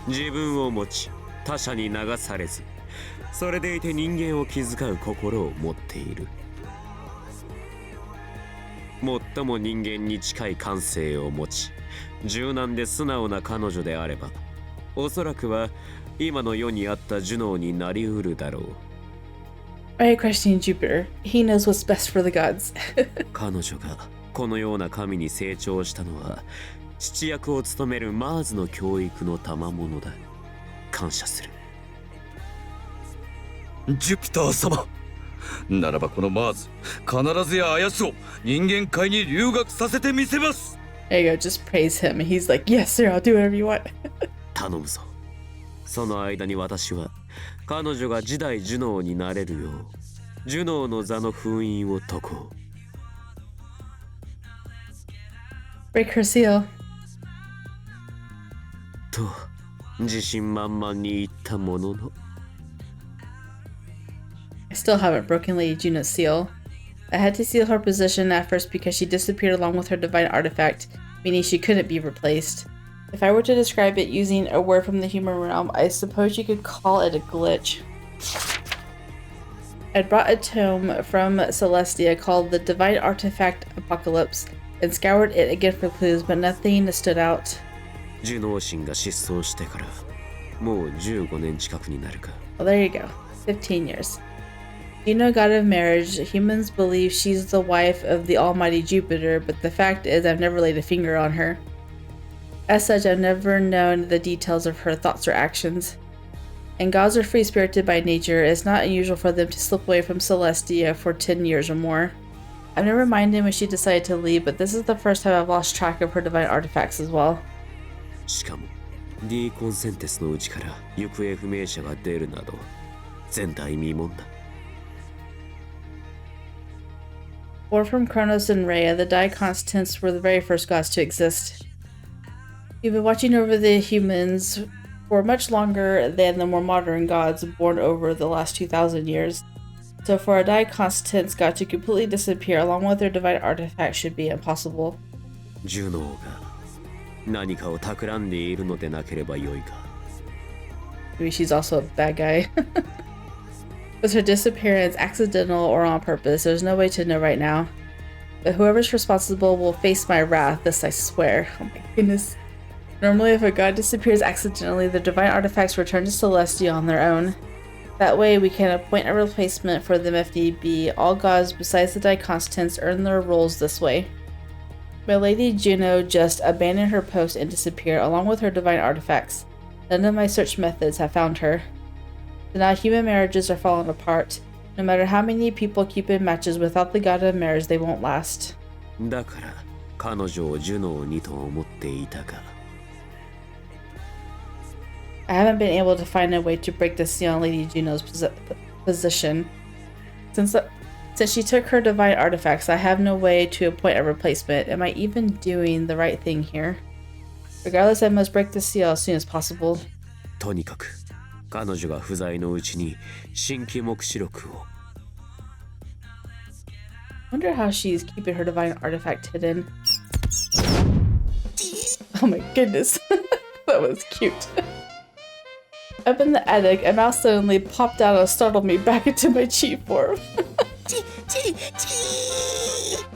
自分を持ち、他者に流されず、それでいて人間を気遣う心を持っている。最も人間に近い感性を持ち、柔軟で素直な彼女であれば、おそらくは今の世にあったジュノーになりうるだろう。Right, questioning Jupiter. He knows what's best for the gods. 彼女がこのような神に成長したのは、父役を務めるマーズの教育の賜物だ。感謝する。ジュピター様、ならばこのマーズ、必ずやあやつを人間界に留学させてみせます。There you go, just praise him. He's like, yes, sir, I'll do whatever you want. 頼むぞ。その間に私は彼女が次代ジュノーになれるよう、ジュノーの座の封印を解こう。Break her seal. と自信満々に言ったものの。I still haven't broken Lady Juno's seal. I had to seal her position at first because she disappeared along with her divine artifact, meaning she couldn't be replaced. If I were to describe it using a word from the human realm, I suppose you could call it a glitch. I brought a tome from Celestia called the Divine Artifact Apocalypse and scoured it again for clues, but nothing stood out. ジュノー神が失踪してからもう15年近くになるか。 Well, there you go. 15 years. Juno, god of marriage, humans believe she's the wife of the almighty Jupiter, but the fact is I've never laid a finger on her. As such, I've never known the details of her thoughts or actions. And gods are free-spirited by nature. It's not unusual for them to slip away from Celestia for 10 years or more. I've never minded when she decided to leave, but this is the first time I've lost track of her divine artifacts as well. しかも D コンセンテスのうちから行方不明者が出るなど前代未聞だ。Born from Kronos and Rhea, the Diconstants were the very first gods to exist. We've been watching over the humans for much longer than the more modern gods born over the last 2,000 years. So for a Diconstants god to completely disappear along with their divine artifact should be impossible. ジュノーが何かを企んでいるのでなければよいか。 Maybe she's also a bad guy. Was her disappearance accidental or on purpose? There's no way to know right now. But whoever's responsible will face my wrath, this I swear. Oh my goodness. Normally if a god disappears accidentally, the divine artifacts return to Celestia on their own. That way we can appoint a replacement for them if need be. All gods besides the Diconstants earn their roles this way. My Lady Juno just abandoned her post and disappeared along with her divine artifacts. None of my search methods have found her. So now human marriages are falling apart. No matter how many people Cupid matches without the god of marriage, they won't last. だから彼女をジュノーにと思っていたか。 I haven't been able to find a way to break the seal on Lady Juno's position. Since she took her divine artifacts, I have no way to appoint a replacement. Am I even doing the right thing here? Regardless, I must break the seal as soon as possible. とにかく彼女が不在のうちに新規目視録を。 Wonder how she's keeping her divine artifact hidden. Oh my goodness. That was cute. Up in the attic, a mouse suddenly popped out and startled me back into my Chii form.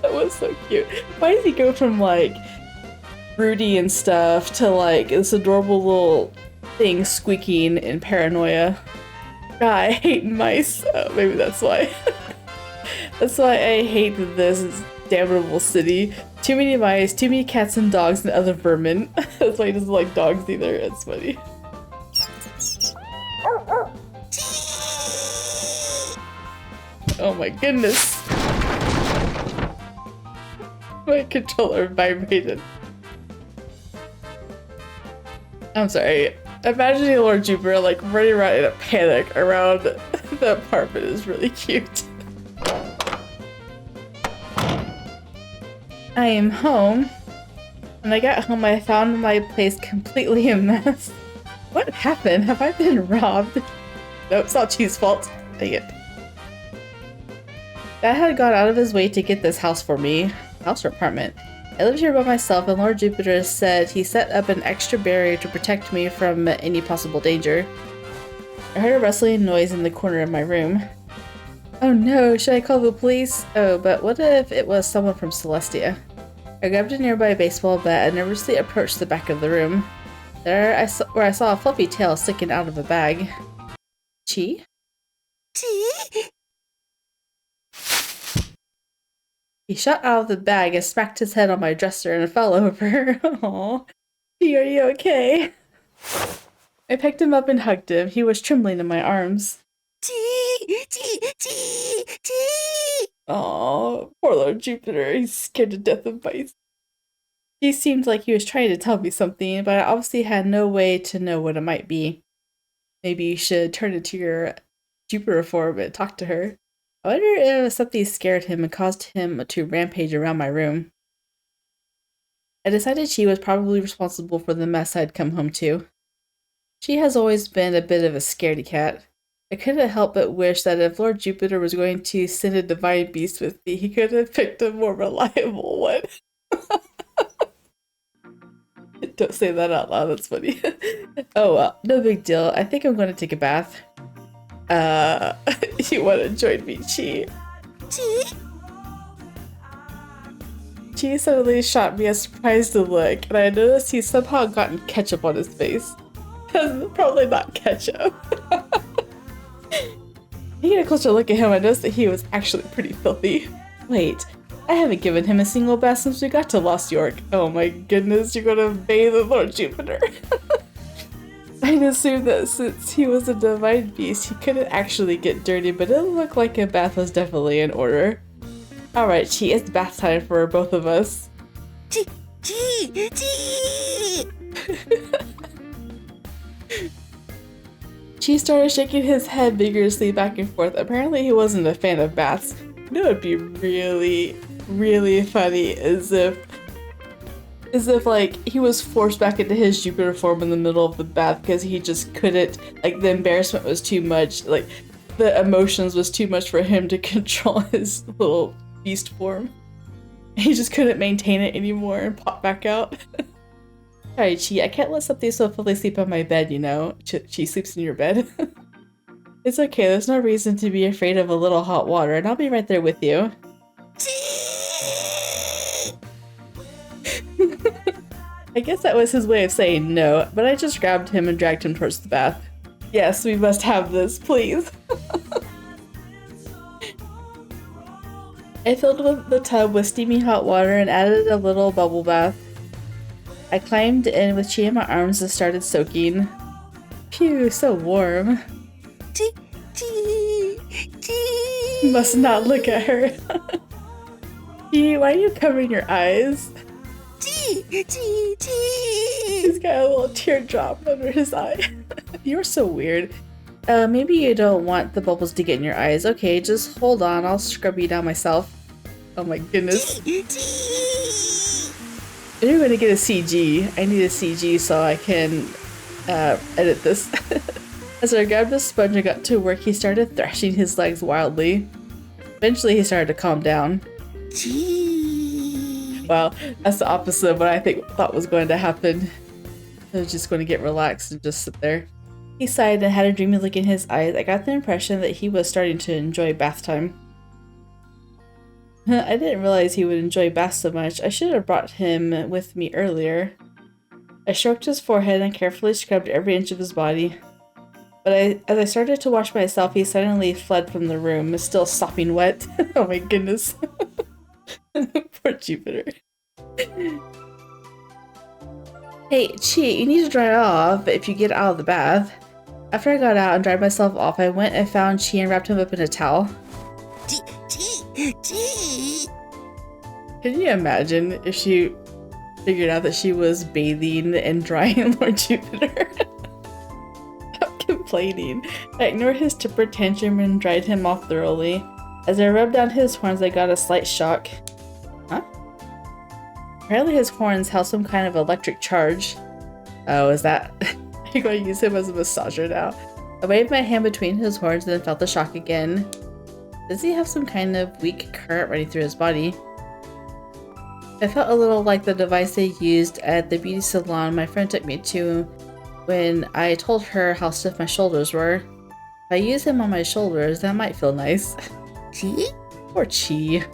That was so cute. Why did he go from like broody and stuff to like this adorable little thing squeaking in paranoia? God, I hate mice. Oh, maybe that's why. That's why I hate this damnable city. Too many mice, too many cats and dogs and other vermin. That's why he doesn't like dogs either. It's funny. Oh my goodness. My controller vibrated. I'm sorry. Imagining Lord Jupiter like running around in a panic around the apartment is really cute. I am home. When I got home, I found my place completely a mess. What happened? Have I been robbed? No, it's not Chii's fault. Dang it. Dad had gone out of his way to get this house for me. House or apartment? I lived here by myself, and Lord Jupiter said he set up an extra barrier to protect me from any possible danger. I heard a rustling noise in the corner of my room. Oh no, should I call the police? Oh, but what if it was someone from Celestia? I grabbed a nearby baseball bat and nervously approached the back of the room. There, I saw a fluffy tail sticking out of a bag. Chii? Chii? He shot out of the bag and smacked his head on my dresser and fell over. Aww. Chii, are you okay? I picked him up and hugged him. He was trembling in my arms. Chii! Chii! Chii! Chii! Aww, poor Lord Jupiter. He's scared to death of mice. He seemed like he was trying to tell me something, but I obviously had no way to know what it might be. Maybe you should turn into your Jupiter form and talk to her. I wonder if something scared him and caused him to rampage around my room. I decided Chii was probably responsible for the mess I'd come home to. She has always been a bit of a scaredy cat. I couldn't help but wish that if Lord Jupiter was going to send a divine beast with me, he could have picked a more reliable one. Don't say that out loud, that's funny. Oh well, no big deal. I think I'm going to take a bath. You want to join me, Chii? Chii? Chii suddenly shot me a surprised look, and I noticed he's somehow gotten ketchup on his face. Probably not ketchup. Taking a closer look at him, I noticed that he was actually pretty filthy. Wait, I haven't given him a single bath since we got to Lost York. Oh my goodness, you're gonna bathe with Lord Jupiter. I'd assumed that since he was a divine beast, he couldn't actually get dirty, but it looked like a bath was definitely in order. Alright, Chii, it's bath time for both of us. Chii! Chii started shaking his head vigorously back and forth. Apparently he wasn't a fan of baths. You know, it'd be really, really funny as if like he was forced back into his Jupiter form in the middle of the bath because he just couldn't, like the embarrassment was too much, like the emotions was too much for him to control his little beast form. He just couldn't maintain it anymore and pop back out. Sorry, Chii, I can't let something so fully sleep on my bed, you know? Chii sleeps in your bed. It's okay, there's no reason to be afraid of a little hot water, and I'll be right there with you. I guess that was his way of saying no, but I just grabbed him and dragged him towards the bath. Yes, we must have this, please. I filled the tub with steamy hot water and added a little bubble bath. I climbed in with Chii in my arms and started soaking. Phew, so warm. You must not look at her. Chii, why are you covering your eyes? He's got a little teardrop under his eye. You're so weird. Maybe you don't want the bubbles to get in your eyes. Okay, just hold on. I'll scrub you down myself. Oh my goodness. You're gonna get a CG. I need a CG so I can edit this. As I grabbed the sponge and got to work, he started thrashing his legs wildly. Eventually, he started to calm down. Wow, that's the opposite of what I thought was going to happen. I was just going to get relaxed and just sit there. He sighed and had a dreamy look in his eyes. I got the impression that he was starting to enjoy bath time. I didn't realize he would enjoy baths so much. I should have brought him with me earlier. I stroked his forehead and carefully scrubbed every inch of his body. But as I started to wash myself, he suddenly fled from the room, still sopping wet. Oh my goodness. Poor Jupiter. Hey, Chii, you need to dry off if you get out of the bath. After I got out and dried myself off, I went and found Chii and wrapped him up in a towel. Can you imagine if she figured out that she was bathing and drying Lord Jupiter? Stop complaining. I ignored his temper tantrum and dried him off thoroughly. As I rubbed down his horns, I got a slight shock. Huh? Apparently his horns held some kind of electric charge. Oh, is that... Are you going to use him as a massager now? I waved my hand between his horns and then felt the shock again. Does he have some kind of weak current running through his body? I felt a little like the device they used at the beauty salon my friend took me to when I told her how stiff my shoulders were. If I use him on my shoulders, that might feel nice. Chii? Poor Chii.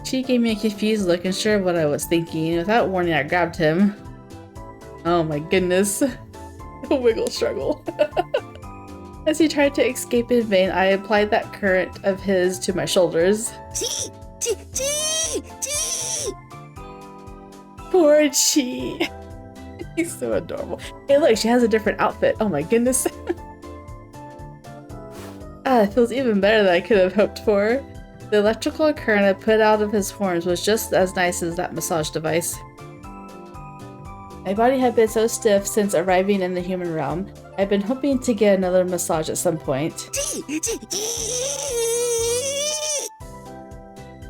Chii gave me a confused look, unsure of what I was thinking. Without warning, I grabbed him. Oh my goodness. A wiggle struggle. As he tried to escape in vain, I applied that current of his to my shoulders. Chii! Chii! Chii! Chii! Poor Chii. He's so adorable. Hey look, she has a different outfit. Oh my goodness. It feels even better than I could have hoped for. The electrical current I put out of his horns was just as nice as that massage device. My body had been so stiff since arriving in the human realm. I'd been hoping to get another massage at some point.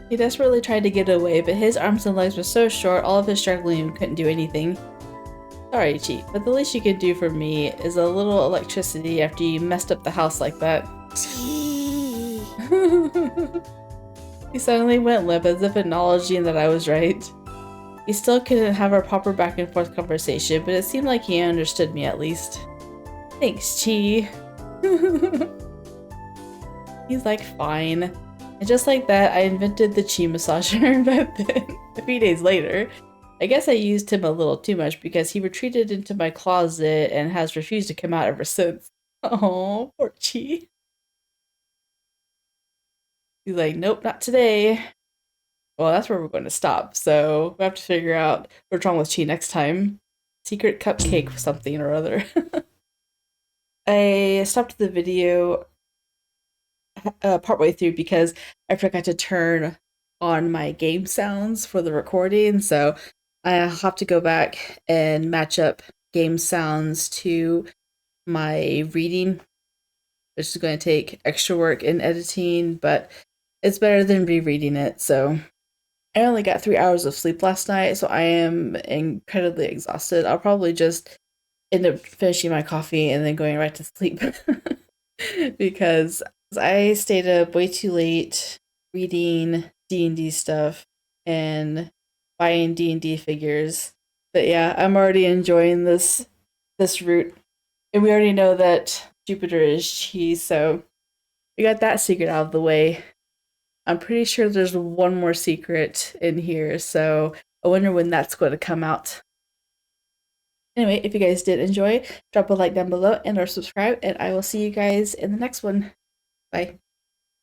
He desperately tried to get away, but his arms and legs were so short, all of his struggling couldn't do anything. Sorry, Chii, but the least you could do for me is a little electricity after you messed up the house like that. He suddenly went limp as if acknowledging that I was right. He still couldn't have a proper back and forth conversation, but it seemed like he understood me at least. Thanks, Chii. He's like, fine. And just like that, I invented the Chii massager, but then, a few days later, I guess I used him a little too much because he retreated into my closet and has refused to come out ever since. Oh, poor Chii. He's like, nope, not today. well, that's where we're going to stop. So we have to figure out what's wrong with Chii next time. Secret cupcake something or other. I stopped the video partway through because I forgot to turn on my game sounds for the recording. So I have to go back and match up game sounds to my reading, which is going to take extra work in editing, but it's better than rereading it. So I only got 3 hours of sleep last night, so I am incredibly exhausted. I'll probably just end up finishing my coffee and then going right to sleep because I stayed up way too late reading D&D stuff and buying D&D figures. But yeah, I'm already enjoying this route. And we already know that Jupiter is Chii, so we got that secret out of the way. I'm pretty sure there's one more secret in here, so I wonder when that's going to come out. Anyway, if you guys did enjoy, drop a like down below and or subscribe, and I will see you guys in the next one. Bye.